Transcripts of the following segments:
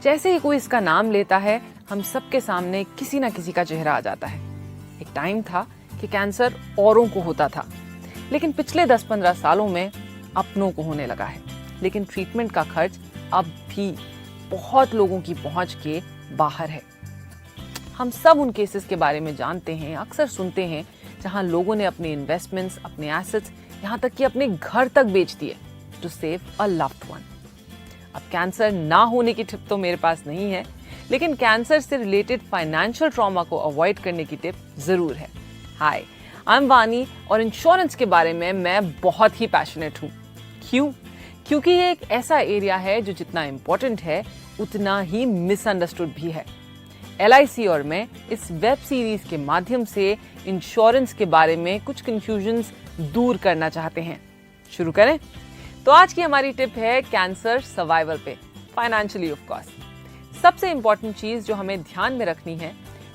जैसे ही कोई इसका नाम लेता है, हम सबके सामने किसी ना किसी का चेहरा आ जाता है। एक टाइम था कि कैंसर औरों को होता था, लेकिन पिछले 10-15 सालों में अपनों को होने लगा है। लेकिन ट्रीटमेंट का खर्च अब भी बहुत लोगों की पहुंच के बाहर है। हम सब उन केसेस के बारे में जानते हैं, अक्सर सुनते हैं, जहां लोगों ने अपने इन्वेस्टमेंट्स, अपने एसेट्स, यहाँ तक कि अपने घर तक बेच दिए to save a loved one. अब कैंसर ना होने की टिप तो मेरे पास नहीं है, लेकिन कैंसर से रिलेटेड फाइनेंशियल ट्रॉमा को अवॉइड करने की टिप जरूर है। हाय, आई एम वानी और इंश्योरेंस के बारे में मैं बहुत ही पैशनेट हूँ। क्यों? क्योंकि ये एक ऐसा एरिया है जो जितना इम्पोर्टेंट है उतना ही मिसअंडरस्टूड भी है। LIC और मैं इस वेब सीरीज के माध्यम से इंश्योरेंस के बारे में कुछ कंफ्यूजन्स दूर करना चाहते हैं। शुरू करें? तो आज की हमारी टिप है कैंसर सर्वाइवल पे, फाइनेंशियली ऑफ कोर्स। सबसे इंपॉर्टेंट चीज जो हमें ध्यान में रखनी है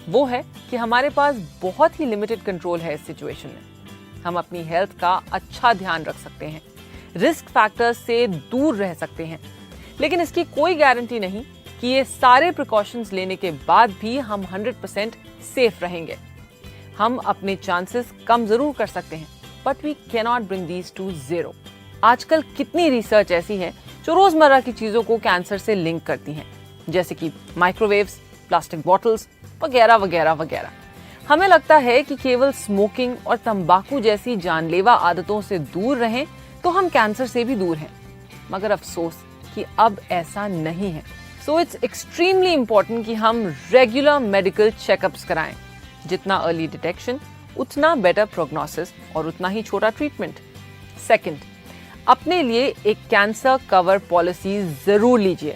वो है कि हमारे पास बहुत ही लिमिटेड कंट्रोल है इस सिचुएशन में। हम अपनी हेल्थ का अच्छा ध्यान रख सकते हैं, रिस्क फैक्टर्स से दूर रह सकते हैं, लेकिन इसकी कोई गारंटी नहीं कि ये सारे प्रिकॉशंस लेने के बाद भी हम 100% सेफ रहेंगे। हम अपने चांसेस कम जरूर कर सकते हैं, but we can not bring these to zero. आजकल कितनी रिसर्च ऐसी है जो रोजमर्रा की चीजों को कैंसर से लिंक करती हैं, जैसे कि माइक्रोवेव्स, प्लास्टिक बॉटल्स वगैरह वगैरह वगैरह। हमें लगता है कि केवल स्मोकिंग और तंबाकू जैसी जानलेवा आदतों से दूर रहें तो हम कैंसर से भी दूर हैं, मगर अफसोस कि अब ऐसा नहीं है। सो इट्स एक्सट्रीमली इम्पोर्टेंट कि हम रेगुलर मेडिकल चेकअप्स कराएं। जितना अर्ली डिटेक्शन उतना बेटर प्रोग्नोसिस और उतना ही छोटा ट्रीटमेंट। सेकंड, अपने लिए एक कैंसर कवर पॉलिसी जरूर लीजिए।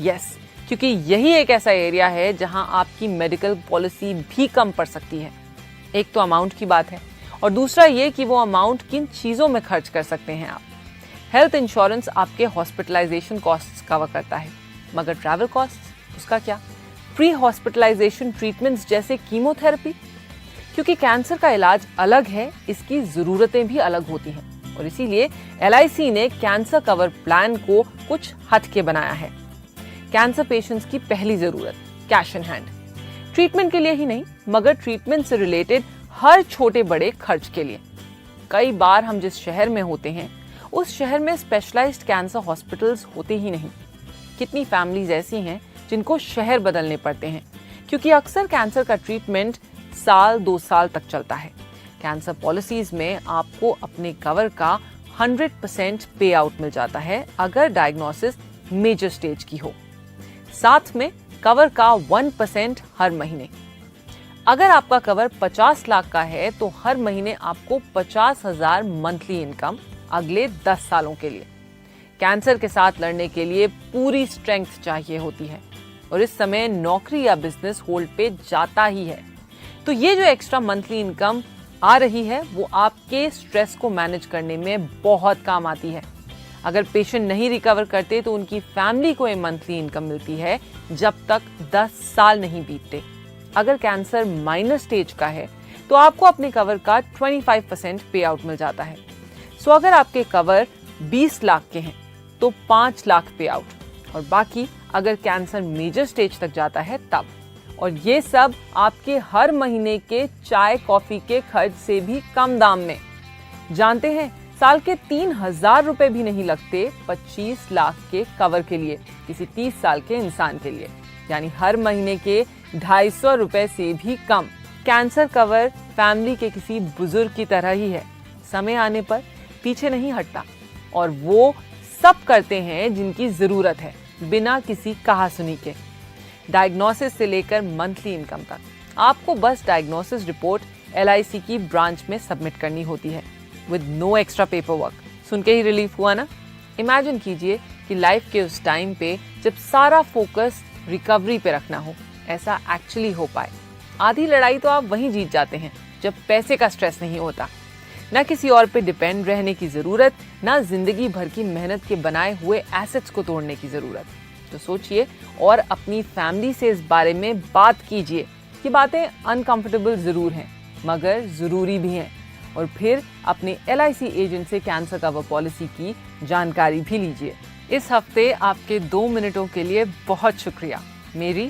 यस, क्योंकि यही एक ऐसा एरिया है जहां आपकी मेडिकल पॉलिसी भी कम पड़ सकती है। एक तो अमाउंट की बात है, और दूसरा ये कि वो अमाउंट किन चीजों में खर्च कर सकते हैं आप। हेल्थ इंश्योरेंस आपके हॉस्पिटलाइजेशन कॉस्ट्स कवर करता है, मगर ट्रैवल कॉस्ट्स, उसका क्या? प्री हॉस्पिटलाइजेशन ट्रीटमेंट्स जैसे कीमोथेरेपी। क्योंकि कैंसर का इलाज अलग है, इसकी जरूरतें भी अलग होती हैं, और इसीलिए LIC ने कैंसर कवर प्लान को कुछ हटके बनाया है। कैंसर पेशेंट्स की पहली जरूरत कैश इन हैंड, ट्रीटमेंट के लिए ही नहीं, मगर ट्रीटमेंट से रिलेटेड हर छोटे बड़े खर्च के लिए। कई बार हम जिस शहर में होते हैं उस शहर में स्पेशलाइज्ड कैंसर हॉस्पिटल्स होते ही नहीं। कितनी फैमिलीज ऐसी हैं जिनको शहर बदलने पड़ते हैं, क्योंकि अक्सर कैंसर का ट्रीटमेंट 1-2 साल तक चलता है। कैंसर पॉलिसीज में आपको अपने कवर का 100% पे आउट मिल जाता है अगर डायग्नोसिस मेजर स्टेज की हो। साथ में कवर का 1% हर महीने। अगर आपका कवर 50 लाख का है तो हर महीने आपको 50,000 मंथली इनकम अगले 10 सालों के लिए। कैंसर के साथ लड़ने के लिए पूरी स्ट्रेंथ चाहिए होती है, और इस समय नौकरी या बिजनेस होल्ड पे जाता ही है। तो ये जो एक्स्ट्रा मंथली इनकम आ रही है वो आपके स्ट्रेस को मैनेज करने में बहुत काम आती है। अगर पेशेंट नहीं रिकवर करते तो उनकी फैमिली को ये मंथली इनकम मिलती है जब तक 10 साल नहीं बीतते। अगर कैंसर माइनर स्टेज का है तो आपको अपने कवर का 25% पे आउट मिल जाता है। सो अगर आपके कवर 20 लाख के हैं तो 5 लाख पे आउट, और बाकी अगर कैंसर मेजर स्टेज तक जाता है तब। और ये सब आपके हर महीने के चाय कॉफी के खर्च से भी कम दाम में। जानते हैं, साल के 3,000 रुपए भी नहीं लगते 25 लाख के कवर के लिए, किसी 30 साल के इंसान के लिए, यानी हर महीने के 250 रुपए से भी कम। कैंसर कवर फैमिली के किसी बुजुर्ग की तरह ही है, समय आने पर पीछे नहीं हटता, और वो सब करते हैं जिनकी जरूरत है, बिना किसी कहासुनी के। डायग्नोसिस से लेकर मंथली इनकम तक आपको बस डायग्नोसिस रिपोर्ट LIC की ब्रांच में सबमिट करनी होती है with no extra paper work. सुन के ही रिलीफ हुआ ना? इमेजिन कीजिए कि लाइफ के उस टाइम पे जब सारा फोकस रिकवरी पे रखना हो, ऐसा एक्चुअली हो पाए। आधी लड़ाई तो आप वहीं जीत जाते हैं जब पैसे का स्ट्रेस नहीं होता, ना किसी और पे डिपेंड रहने की जरूरत, ना जिंदगी भर की मेहनत के बनाए हुए एसेट्स को तोड़ने की जरूरत। तो सोचिए और अपनी फैमिली से इस बारे में बात कीजिए कि बातें अनकंफर्टेबल जरूर हैं, मगर जरूरी भी हैं। और फिर अपने LIC एजेंट से कैंसर कवर पॉलिसी की जानकारी भी लीजिए। इस हफ्ते आपके 2 मिनटों के लिए बहुत शुक्रिया। मेरी